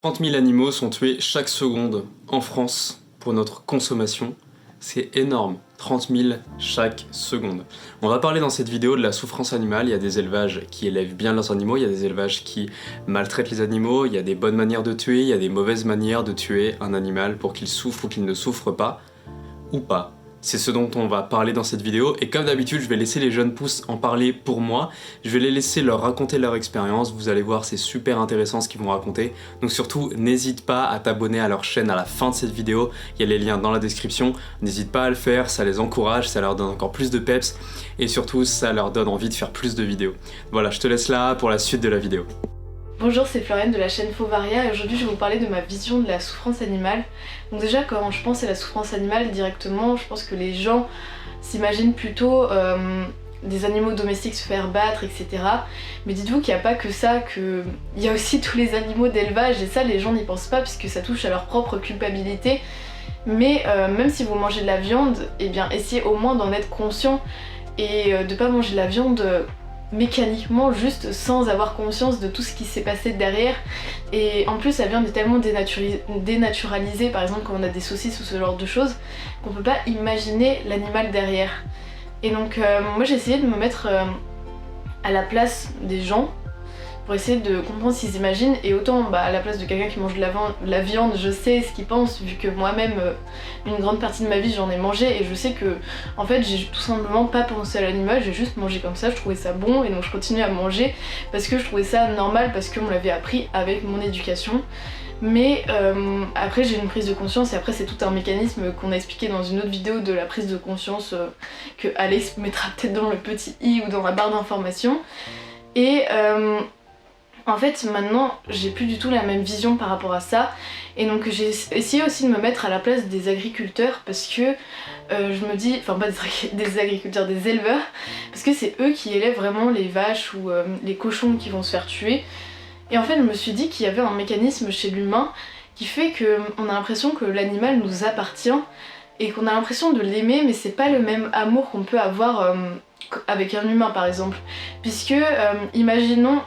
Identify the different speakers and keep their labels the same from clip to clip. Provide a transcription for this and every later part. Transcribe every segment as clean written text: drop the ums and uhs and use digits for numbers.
Speaker 1: 30 000 animaux sont tués chaque seconde en France pour notre consommation. C'est énorme, 30 000 chaque seconde. On va parler dans cette vidéo de la souffrance animale. Il y a des élevages qui élèvent bien leurs animaux, il y a des élevages qui maltraitent les animaux, il y a des bonnes manières de tuer, il y a des mauvaises manières de tuer un animal pour qu'il souffre ou qu'il ne souffre pas, ou pas. C'est ce dont on va parler dans cette vidéo, et comme d'habitude, je vais laisser les jeunes pousses en parler pour moi. Je vais les laisser leur raconter leur expérience. Vous allez voir, c'est super intéressant ce qu'ils vont raconter. Donc surtout, n'hésite pas à t'abonner à leur chaîne à la fin de cette vidéo. Il y a les liens dans la description. N'hésite pas à le faire, ça les encourage, ça leur donne encore plus de peps, et surtout, ça leur donne envie de faire plus de vidéos. Voilà, je te laisse là pour la suite de la vidéo.
Speaker 2: Bonjour, c'est Floriane de la chaîne Fauvaria et aujourd'hui je vais vous parler de ma vision de la souffrance animale. Donc déjà, quand je pense à la souffrance animale directement, je pense que les gens s'imaginent plutôt des animaux domestiques se faire battre, etc. Mais dites-vous qu'il n'y a pas que ça, qu'il y a aussi tous les animaux d'élevage, et ça les gens n'y pensent pas puisque ça touche à leur propre culpabilité. Mais même si vous mangez de la viande, eh bien essayez au moins d'en être conscient et de pas manger de la viande mécaniquement, juste sans avoir conscience de tout ce qui s'est passé derrière. Et en plus la viande est tellement dénaturalisée, par exemple quand on a des saucisses ou ce genre de choses, qu'on peut pas imaginer l'animal derrière. Et donc moi j'ai essayé de me mettre à la place des gens pour essayer de comprendre ce qu'ils imaginent, et autant à la place de quelqu'un qui mange de la viande, je sais ce qu'il pense vu que moi-même une grande partie de ma vie j'en ai mangé, et je sais que en fait j'ai tout simplement pas pensé à l'animal, j'ai juste mangé comme ça, je trouvais ça bon et donc je continue à manger parce que je trouvais ça normal, parce qu'on me l'avait appris avec mon éducation. Mais après j'ai une prise de conscience, et après c'est tout un mécanisme qu'on a expliqué dans une autre vidéo de la prise de conscience que Alex mettra peut-être dans le petit i ou dans la barre d'information. Et en fait maintenant j'ai plus du tout la même vision par rapport à ça, et donc j'ai essayé aussi de me mettre à la place des agriculteurs, parce que je me dis, enfin pas des agriculteurs, des éleveurs, parce que c'est eux qui élèvent vraiment les vaches ou les cochons qui vont se faire tuer. Et en fait je me suis dit qu'il y avait un mécanisme chez l'humain qui fait qu'on a l'impression que l'animal nous appartient et qu'on a l'impression de l'aimer, mais c'est pas le même amour qu'on peut avoir avec un humain par exemple, puisque imaginons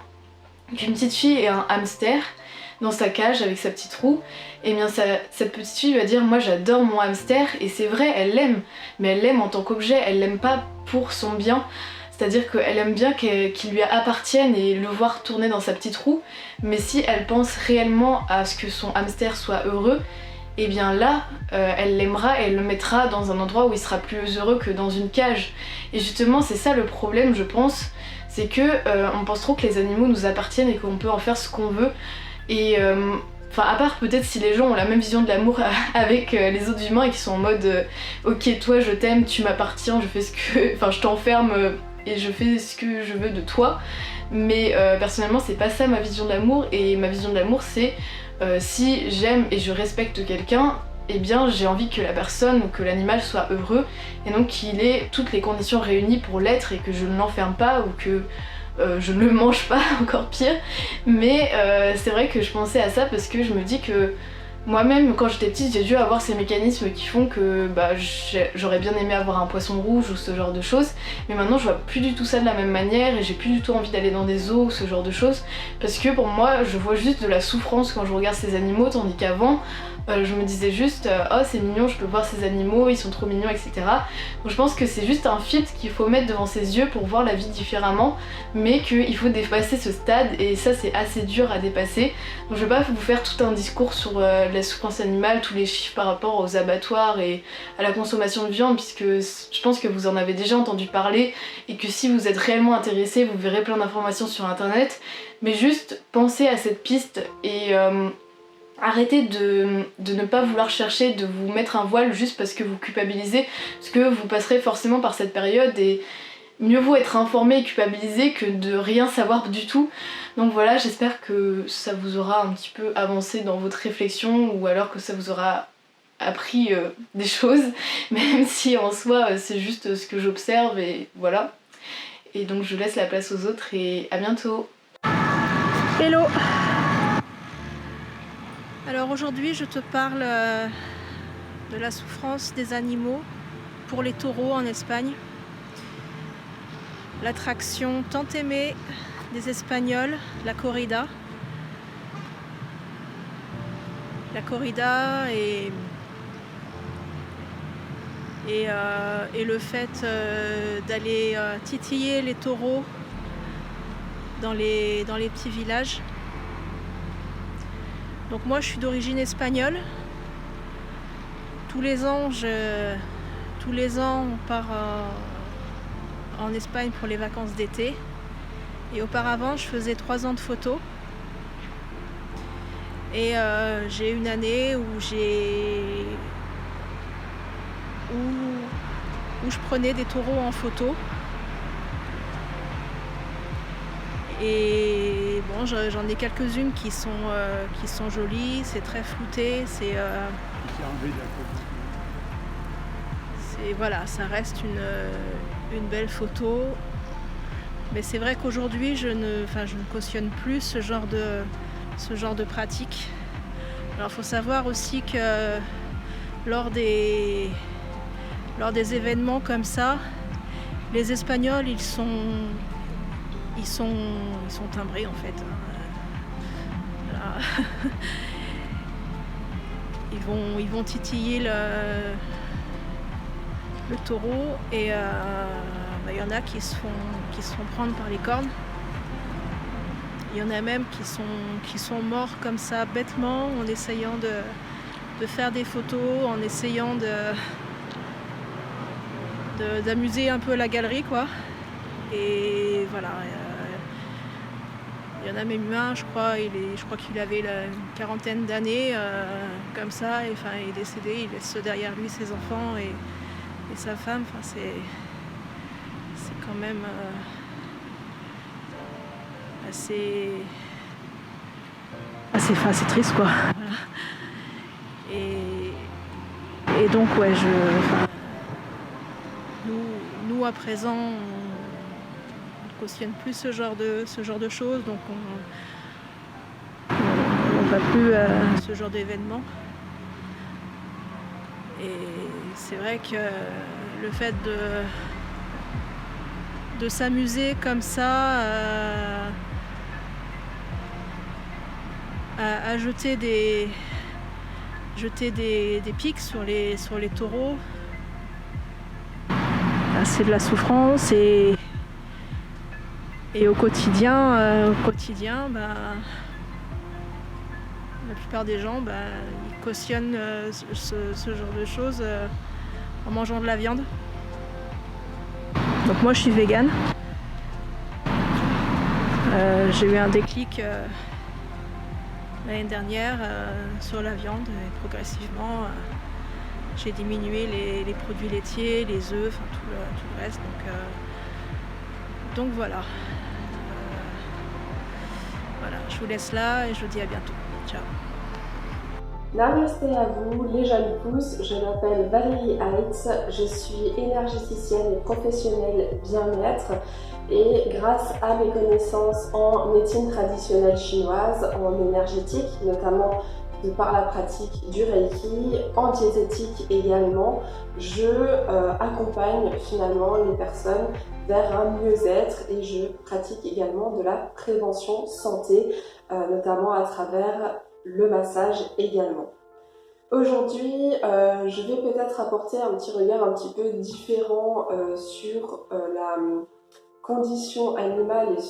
Speaker 2: qu'une petite fille ait un hamster dans sa cage avec sa petite roue, et bien cette petite fille va dire moi j'adore mon hamster, et c'est vrai, elle l'aime, mais elle l'aime en tant qu'objet, elle l'aime pas pour son bien. C'est-à-dire qu'elle aime bien qu'il lui appartienne et le voir tourner dans sa petite roue, mais si elle pense réellement à ce que son hamster soit heureux, et bien là, elle l'aimera et elle le mettra dans un endroit où il sera plus heureux que dans une cage. Et justement, c'est ça le problème, je pense, c'est que on pense trop que les animaux nous appartiennent et qu'on peut en faire ce qu'on veut. Et enfin, à part peut-être si les gens ont la même vision de l'amour avec les autres humains et qui sont en mode ok, toi je t'aime, tu m'appartiens, je fais ce que, enfin je t'enferme et je fais ce que je veux de toi. Mais personnellement c'est pas ça ma vision de l'amour, et ma vision de l'amour c'est si j'aime et je respecte quelqu'un, eh bien j'ai envie que la personne ou que l'animal soit heureux, et donc qu'il ait toutes les conditions réunies pour l'être, et que je ne l'enferme pas ou que je ne le mange pas, encore pire. Mais c'est vrai que je pensais à ça parce que je me dis que moi-même quand j'étais petite j'ai dû avoir ces mécanismes qui font que j'aurais bien aimé avoir un poisson rouge ou ce genre de choses, mais maintenant je vois plus du tout ça de la même manière et j'ai plus du tout envie d'aller dans des zoos ou ce genre de choses, parce que pour moi je vois juste de la souffrance quand je regarde ces animaux, tandis qu'avant je me disais juste oh c'est mignon, je peux voir ces animaux, ils sont trop mignons, etc. Donc je pense que c'est juste un filtre qu'il faut mettre devant ses yeux pour voir la vie différemment, mais qu'il faut dépasser ce stade, et ça c'est assez dur à dépasser. Donc je vais pas vous faire tout un discours sur la souffrance animale, tous les chiffres par rapport aux abattoirs et à la consommation de viande, puisque je pense que vous en avez déjà entendu parler et que si vous êtes réellement intéressé vous verrez plein d'informations sur internet. Mais juste pensez à cette piste et arrêtez de ne pas vouloir chercher, de vous mettre un voile juste parce que vous culpabilisez, parce que vous passerez forcément par cette période, et mieux vaut être informé et culpabilisé que de rien savoir du tout. Donc voilà, j'espère que ça vous aura un petit peu avancé dans votre réflexion, ou alors que ça vous aura appris des choses, même si en soi c'est juste ce que j'observe, et voilà. Et donc je laisse la place aux autres, et à bientôt.
Speaker 3: Hello. Alors aujourd'hui je te parle de la souffrance des animaux pour les taureaux en Espagne. L'attraction tant aimée des Espagnols, la corrida. la corrida et le fait d'aller titiller les taureaux dans les petits villages. Donc moi je suis d'origine espagnole. Tous les ans on part en Espagne pour les vacances d'été. Et auparavant je faisais 3 ans de photo. Et j'ai une année où je prenais des taureaux en photo. Et bon, j'en ai quelques-unes qui sont jolies, c'est très flouté, voilà, ça reste une belle photo. Mais c'est vrai qu'aujourd'hui, je ne cautionne plus ce genre de pratique. Alors, il faut savoir aussi que lors des événements comme ça, les Espagnols, ils sont timbrés en fait. Voilà. Ils vont titiller le taureau et y en a qui se font prendre par les cornes. Il y en a même qui sont morts comme ça bêtement en essayant de faire des photos, en essayant d'amuser un peu la galerie quoi. Et voilà. Il y en a même un, je crois qu'il avait une quarantaine d'années, comme ça, et il est décédé, il laisse derrière lui ses enfants et sa femme. C'est quand même assez triste quoi. Voilà. Et donc ouais, nous à présent on cautionne plus ce genre de choses, donc on va plus à ce genre d'événement. Et c'est vrai que le fait de s'amuser comme ça à jeter des pics sur les taureaux, c'est de la souffrance et au quotidien, la plupart des gens, ils cautionnent ce genre de choses en mangeant de la viande. Donc moi je suis végane. J'ai eu un déclic l'année dernière sur la viande et progressivement j'ai diminué les produits laitiers, les œufs, tout le reste. Donc voilà. Voilà, je vous laisse là et je vous dis à bientôt. Ciao.
Speaker 4: Namasté à vous, les jeunes pousses. Je m'appelle Valérie Heitz, je suis énergéticienne et professionnelle bien-être. Et grâce à mes connaissances en médecine traditionnelle chinoise, en énergétique, notamment de par la pratique du Reiki, en diététique également, je accompagne finalement les personnes vers un mieux-être et je pratique également de la prévention santé, notamment à travers le massage également. Aujourd'hui, je vais peut-être apporter un petit regard un petit peu différent sur la condition animale et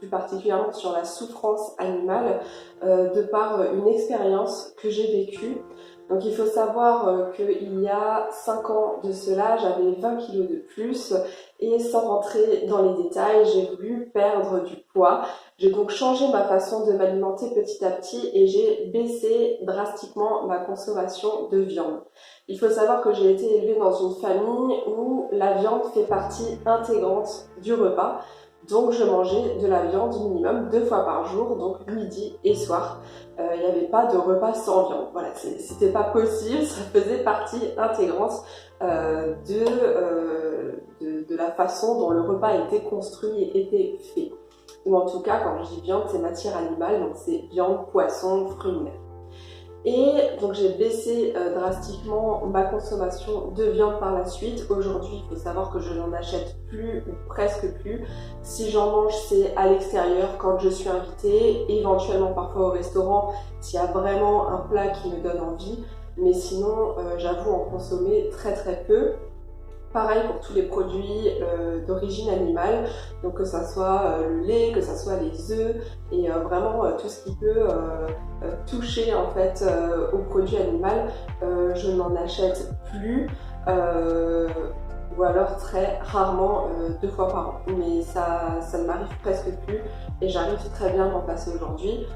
Speaker 4: plus particulièrement sur la souffrance animale de par une expérience que j'ai vécue. Donc il faut savoir qu'il y a 5 ans de cela, j'avais 20 kg de plus et sans rentrer dans les détails, j'ai voulu perdre du poids. J'ai donc changé ma façon de m'alimenter petit à petit et j'ai baissé drastiquement ma consommation de viande. Il faut savoir que j'ai été élevée dans une famille où la viande fait partie intégrante du repas. Donc je mangeais de la viande minimum 2 fois par jour, donc midi et soir. Il n'y avait pas de repas sans viande. Voilà, c'était pas possible, ça faisait partie intégrante de la façon dont le repas était construit et était fait. Ou en tout cas, quand je dis viande, c'est matière animale, donc c'est viande, poisson, fruits de mer. Et donc j'ai baissé drastiquement ma consommation de viande par la suite. Aujourd'hui, il faut savoir que je n'en achète plus ou presque plus. Si j'en mange, c'est à l'extérieur quand je suis invitée, éventuellement parfois au restaurant s'il y a vraiment un plat qui me donne envie. Mais sinon, j'avoue en consommer très très peu. Pareil pour tous les produits d'origine animale, donc que ça soit le lait, que ça soit les œufs et vraiment tout ce qui peut toucher en fait aux produits animaux, je n'en achète plus ou alors très rarement 2 fois par an. Mais ça ne m'arrive presque plus et j'arrive très bien à m'en passer aujourd'hui.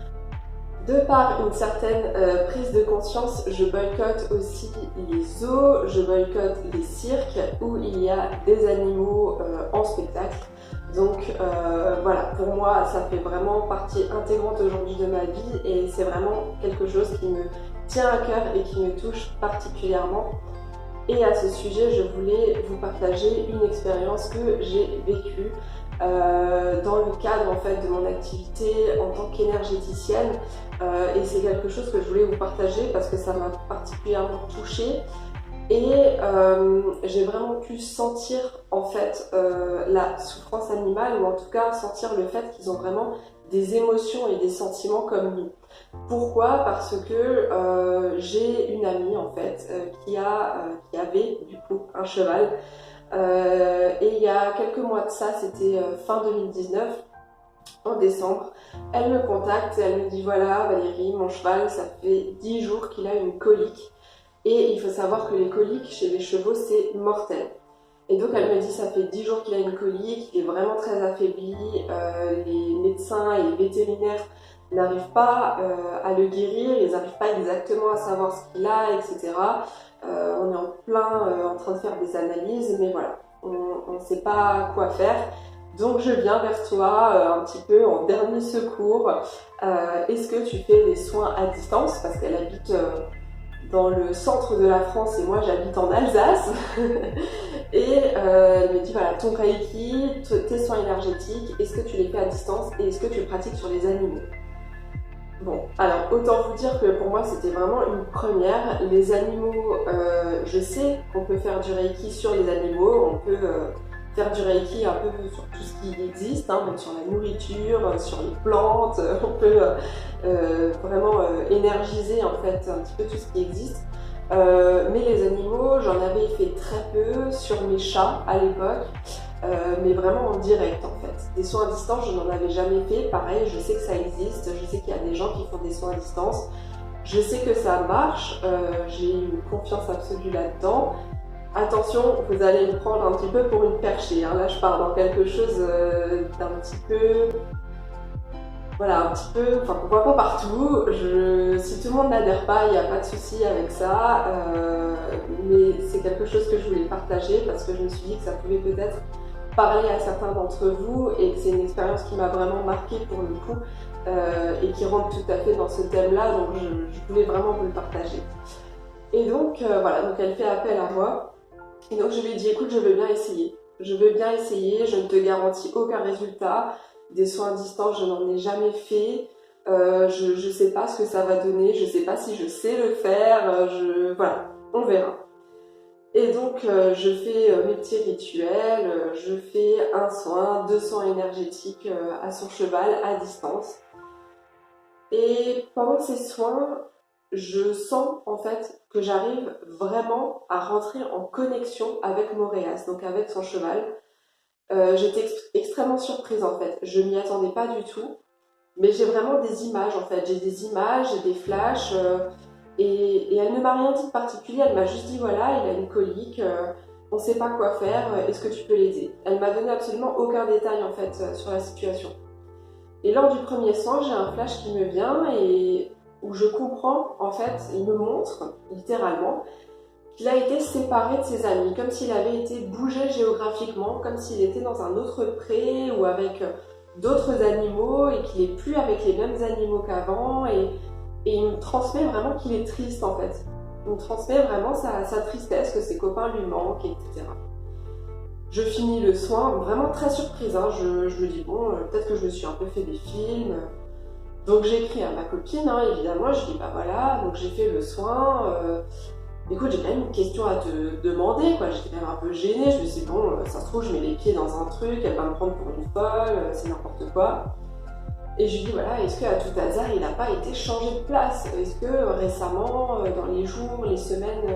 Speaker 4: De par une certaine prise de conscience, je boycotte aussi les zoos, je boycotte les cirques où il y a des animaux en spectacle. Donc voilà, pour moi ça fait vraiment partie intégrante aujourd'hui de ma vie et c'est vraiment quelque chose qui me tient à cœur et qui me touche particulièrement. Et à ce sujet, je voulais vous partager une expérience que j'ai vécue dans le cadre en fait de mon activité en tant qu'énergéticienne et c'est quelque chose que je voulais vous partager parce que ça m'a particulièrement touchée et j'ai vraiment pu sentir en fait la souffrance animale ou en tout cas sentir le fait qu'ils ont vraiment des émotions et des sentiments comme nous. Pourquoi? Parce que j'ai une amie en fait qui avait du coup un cheval. Et il y a quelques mois de ça, c'était fin 2019, en décembre, elle me contacte et elle me dit voilà Valérie, mon cheval, ça fait 10 jours qu'il a une colique. Et il faut savoir que les coliques chez les chevaux, c'est mortel. Et donc elle me dit ça fait 10 jours qu'il a une colique, il est vraiment très affaibli, les médecins et les vétérinaires n'arrivent pas à le guérir, ils n'arrivent pas exactement à savoir ce qu'il a, etc. On est en plein en train de faire des analyses, mais voilà, on ne sait pas quoi faire. Donc je viens vers toi un petit peu en dernier secours. Est-ce que tu fais des soins à distance? Parce qu'elle habite dans le centre de la France et moi j'habite en Alsace. Et elle me dit voilà, ton Reiki, tes soins énergétiques, est-ce que tu les fais à distance et est-ce que tu le pratiques sur les animaux? Bon, alors autant vous dire que pour moi c'était vraiment une première. Les animaux, je sais qu'on peut faire du Reiki sur les animaux, on peut faire du Reiki un peu sur tout ce qui existe, hein, même sur la nourriture, sur les plantes, on peut vraiment énergiser en fait un petit peu tout ce qui existe. Mais les animaux, j'en avais fait très peu sur mes chats à l'époque. Mais vraiment en direct en fait. Des soins à distance, je n'en avais jamais fait. Pareil, je sais que ça existe, je sais qu'il y a des gens qui font des soins à distance. Je sais que ça marche, j'ai une confiance absolue là-dedans. Attention, vous allez me prendre un petit peu pour une perchée. Hein. Là, je pars dans quelque chose d'un petit peu... Voilà, un petit peu... Enfin, qu'on voit pas partout. Si tout le monde n'adhère pas, il n'y a pas de souci avec ça. Mais c'est quelque chose que je voulais partager parce que je me suis dit que ça pouvait peut-être parler à certains d'entre vous et que c'est une expérience qui m'a vraiment marquée pour le coup et qui rentre tout à fait dans ce thème-là, donc je voulais vraiment vous le partager. Et donc voilà, donc elle fait appel à moi et donc je lui ai dit écoute, je veux bien essayer, je ne te garantis aucun résultat, des soins à distance je n'en ai jamais fait, je sais pas ce que ça va donner, je sais pas si je sais le faire, voilà, on verra. Et donc je fais mes petits rituels, je fais un soin, 2 soins énergétiques à son cheval à distance. Et pendant ces soins, je sens en fait que j'arrive vraiment à rentrer en connexion avec Moréas, donc avec son cheval. J'étais extrêmement surprise en fait, je m'y attendais pas du tout. Mais j'ai vraiment des images en fait, j'ai des images, j'ai des flashs. Et elle ne m'a rien dit de particulier, elle m'a juste dit voilà, il a une colique, on ne sait pas quoi faire, est-ce que tu peux l'aider? Elle m'a donné absolument aucun détail en fait sur la situation. Et lors du premier soin, j'ai un flash qui me vient et où je comprends en fait, il me montre littéralement qu'il a été séparé de ses amis, comme s'il avait été bougé géographiquement, comme s'il était dans un autre pré ou avec d'autres animaux et qu'il n'est plus avec les mêmes animaux qu'avant et il me transmet vraiment qu'il est triste en fait. Il me transmet vraiment sa tristesse, que ses copains lui manquent, etc. Je finis le soin, vraiment très surprise, hein. Je me dis bon, peut-être que je me suis un peu fait des films. Donc j'écris à ma copine, hein, évidemment, je dis bah voilà, donc j'ai fait le soin, écoute j'ai quand même une question à te demander, quoi. J'étais quand même un peu gênée, je me suis dit bon, ça se trouve je mets les pieds dans un truc, elle va me prendre pour une folle, c'est n'importe quoi. Et je lui dis voilà, est-ce qu'à tout hasard il n'a pas été changé de place? Est-ce que récemment, dans les jours, les semaines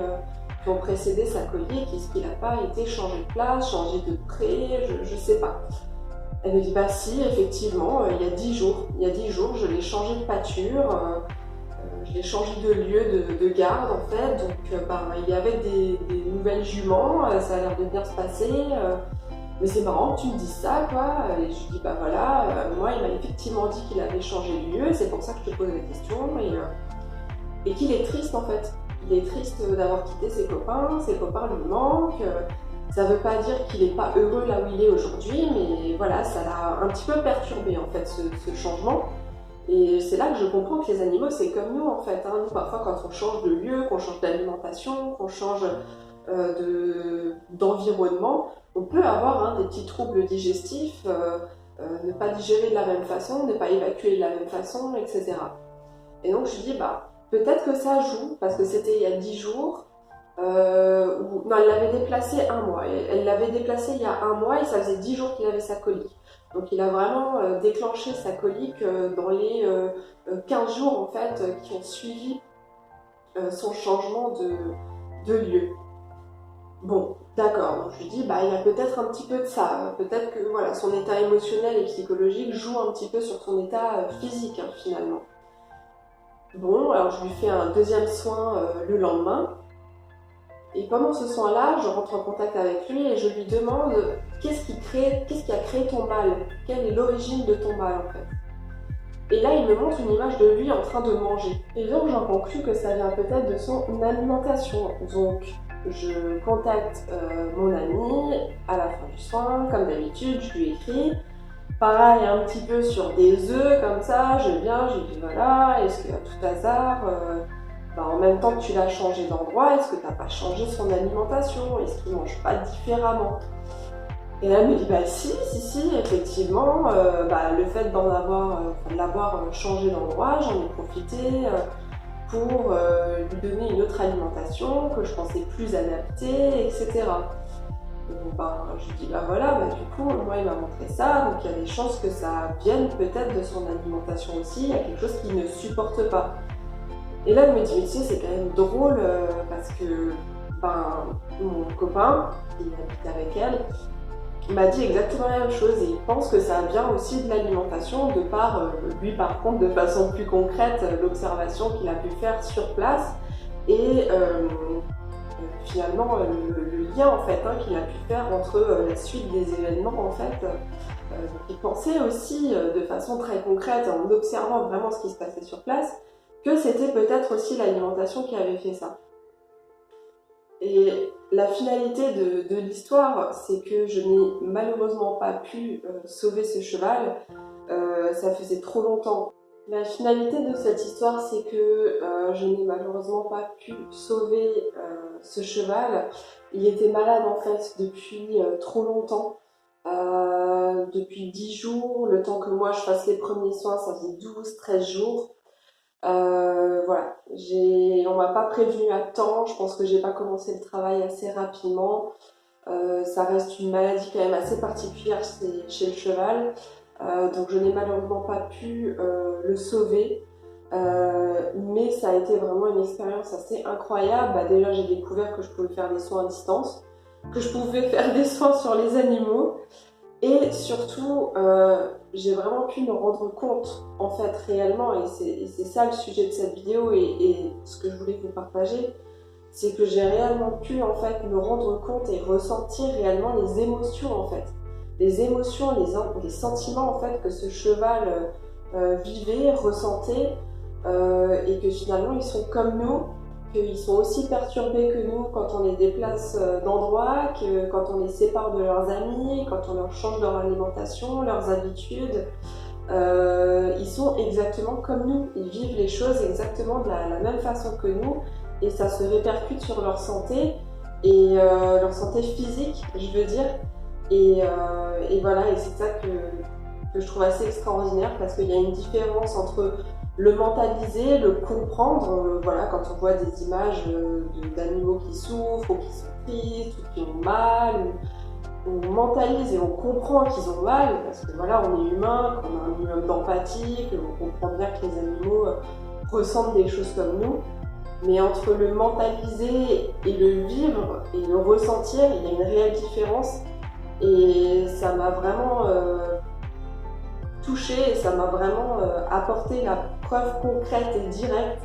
Speaker 4: qui ont précédé sa collier, est-ce qu'il n'a pas été changé de place, changé de pré, je sais pas. Elle me dit bah si, effectivement, il y a 10 jours. Il y a 10 jours, je l'ai changé de pâture, je l'ai changé de lieu de garde en fait. Donc bah, il y avait des nouvelles juments, ça a l'air de bien se passer. Mais c'est marrant que tu me dises ça, quoi. Et je lui dis bah voilà, moi il m'a effectivement dit qu'il avait changé de lieu, c'est pour ça que je te pose la question. Et qu'il est triste en fait. Il est triste d'avoir quitté ses copains lui manquent. Ça veut pas dire qu'il n'est pas heureux là où il est aujourd'hui, mais voilà, ça l'a un petit peu perturbé en fait ce changement. Et c'est là que je comprends que les animaux c'est comme nous en fait. Hein. Nous parfois quand on change de lieu, qu'on change d'alimentation, qu'on change d'environnement, on peut avoir des petits troubles digestifs, ne pas digérer de la même façon, ne pas évacuer de la même façon, etc. Et donc je dis bah peut-être que ça joue, parce que c'était il y a 10 jours. Non, elle l'avait déplacé un mois. Elle l'avait déplacé il y a un mois et ça faisait 10 jours qu'il avait sa colique. Donc il a vraiment déclenché sa colique dans les 15 jours en fait qui ont suivi son changement de lieu. Bon, d'accord, donc je lui dis bah il y a peut-être un petit peu de ça. Peut-être que voilà, son état émotionnel et psychologique joue un petit peu sur son état physique hein, finalement. Bon, alors je lui fais un deuxième soin le lendemain. Et pendant ce soin-là, je rentre en contact avec lui et je lui demande qu'est-ce qui a créé ton mal? Quelle est l'origine de ton mal en fait? Et là, il me montre une image de lui en train de manger. Et donc, j'en conclus que ça vient peut-être de son alimentation. Donc, je contacte mon ami à la fin du soin, comme d'habitude, je lui écris. Pareil, un petit peu sur des œufs comme ça, je viens, je lui dis voilà, est-ce qu'à tout hasard... en même temps que tu l'as changé d'endroit, est-ce que tu n'as pas changé son alimentation? Est-ce qu'il ne mange pas différemment? Et là, elle me dit bah si, effectivement, le fait de l'avoir changé d'endroit, j'en ai profité pour lui donner une autre alimentation que je pensais plus adaptée, etc. Donc, je lui dis voilà, du coup, moi il m'a montré ça, donc il y a des chances que ça vienne peut-être de son alimentation aussi, il y a quelque chose qu'il ne supporte pas. Et là, elle me dit, mais tu sais, c'est quand même drôle parce que mon copain, qui habite avec elle, m'a dit exactement la même chose et il pense que ça vient aussi de l'alimentation, de par, lui par contre, de façon plus concrète, l'observation qu'il a pu faire sur place et finalement le lien en fait qu'il a pu faire entre la suite des événements en fait. Il pensait aussi de façon très concrète, en observant vraiment ce qui se passait sur place, que c'était peut-être aussi l'alimentation qui avait fait ça. Et la finalité de l'histoire, c'est que je n'ai malheureusement pas pu sauver ce cheval, ça faisait trop longtemps. La finalité de cette histoire, c'est que je n'ai malheureusement pas pu sauver ce cheval. Il était malade en fait depuis trop longtemps. Depuis 10 jours, le temps que moi je fasse les premiers soins, ça faisait 12-13 jours. Voilà, on m'a pas prévenu à temps, je pense que j'ai pas commencé le travail assez rapidement. Ça reste une maladie quand même assez particulière chez le cheval, donc je n'ai malheureusement pas pu le sauver, mais ça a été vraiment une expérience assez incroyable. Déjà j'ai découvert que je pouvais faire des soins à distance, que je pouvais faire des soins sur les animaux. Et surtout, j'ai vraiment pu me rendre compte, en fait, réellement, et c'est ça le sujet de cette vidéo et ce que je voulais vous partager, c'est que j'ai réellement pu, en fait, me rendre compte et ressentir réellement les émotions, en fait. Les émotions, les sentiments, en fait, que ce cheval vivait, ressentait, et que finalement, ils sont comme nous, qu'ils sont aussi perturbés que nous quand on les déplace d'endroit, que quand on les sépare de leurs amis, quand on leur change leur alimentation, leurs habitudes. Ils sont exactement comme nous, ils vivent les choses exactement de la même façon que nous et ça se répercute sur leur santé et leur santé physique, je veux dire. Et voilà, et c'est ça que je trouve assez extraordinaire parce qu'il y a une différence entre le mentaliser, le comprendre, voilà, quand on voit des images d'animaux qui souffrent ou qui sont tristes ou qui ont mal, on mentalise et on comprend qu'ils ont mal parce que voilà, on est humain, qu'on a un minimum d'empathie, qu'on comprend bien que les animaux ressentent des choses comme nous. Mais entre le mentaliser et le vivre et le ressentir, il y a une réelle différence et ça m'a vraiment touchée et ça m'a vraiment apporté la preuve concrète et directe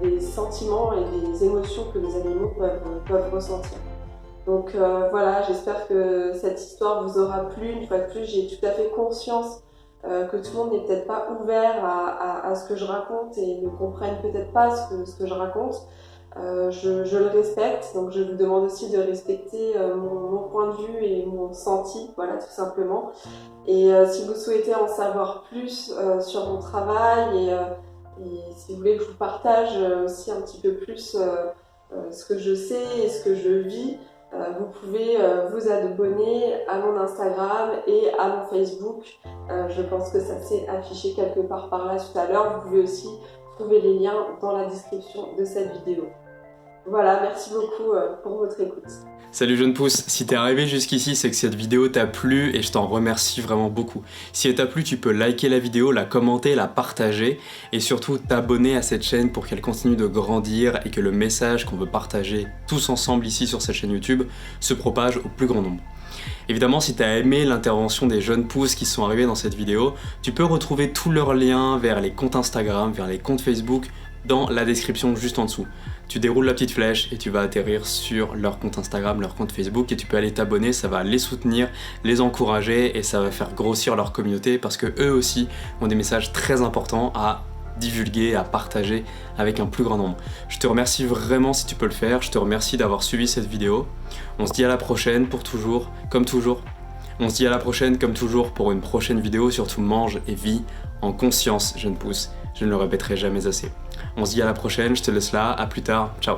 Speaker 4: des sentiments et des émotions que les animaux peuvent ressentir. Donc voilà, j'espère que cette histoire vous aura plu. Une fois de plus, j'ai tout à fait conscience que tout le monde n'est peut-être pas ouvert à ce que je raconte et ne comprenne peut-être pas ce que je raconte. Je le respecte, donc je vous demande aussi de respecter mon point de vue et mon ressenti, voilà, tout simplement. Et si vous souhaitez en savoir plus sur mon travail et si vous voulez que je vous partage aussi un petit peu plus ce que je sais et ce que je vis, vous pouvez vous abonner à mon Instagram et à mon Facebook. Je pense que ça s'est affiché quelque part par là tout à l'heure. Vous pouvez aussi trouver les liens dans la description de cette vidéo. Voilà, merci beaucoup pour votre écoute.
Speaker 1: Salut jeune pouce, si t'es arrivé jusqu'ici, c'est que cette vidéo t'a plu et je t'en remercie vraiment beaucoup. Si elle t'a plu, tu peux liker la vidéo, la commenter, la partager et surtout t'abonner à cette chaîne pour qu'elle continue de grandir et que le message qu'on veut partager tous ensemble ici sur cette chaîne YouTube se propage au plus grand nombre. Évidemment, si tu as aimé l'intervention des jeunes pousses qui sont arrivés dans cette vidéo, tu peux retrouver tous leurs liens vers les comptes Instagram, vers les comptes Facebook dans la description juste en dessous. Tu déroules la petite flèche et tu vas atterrir sur leur compte Instagram, leur compte Facebook et tu peux aller t'abonner, ça va les soutenir, les encourager et ça va faire grossir leur communauté parce que eux aussi ont des messages très importants à divulguer, à partager avec un plus grand nombre. Je te remercie vraiment si tu peux le faire, je te remercie d'avoir suivi cette vidéo. On se dit à la prochaine pour toujours, comme toujours. On se dit à la prochaine comme toujours pour une prochaine vidéo, surtout mange et vis en conscience, jeune pousse. Je ne le répéterai jamais assez. On se dit à la prochaine, je te laisse là, à plus tard, ciao.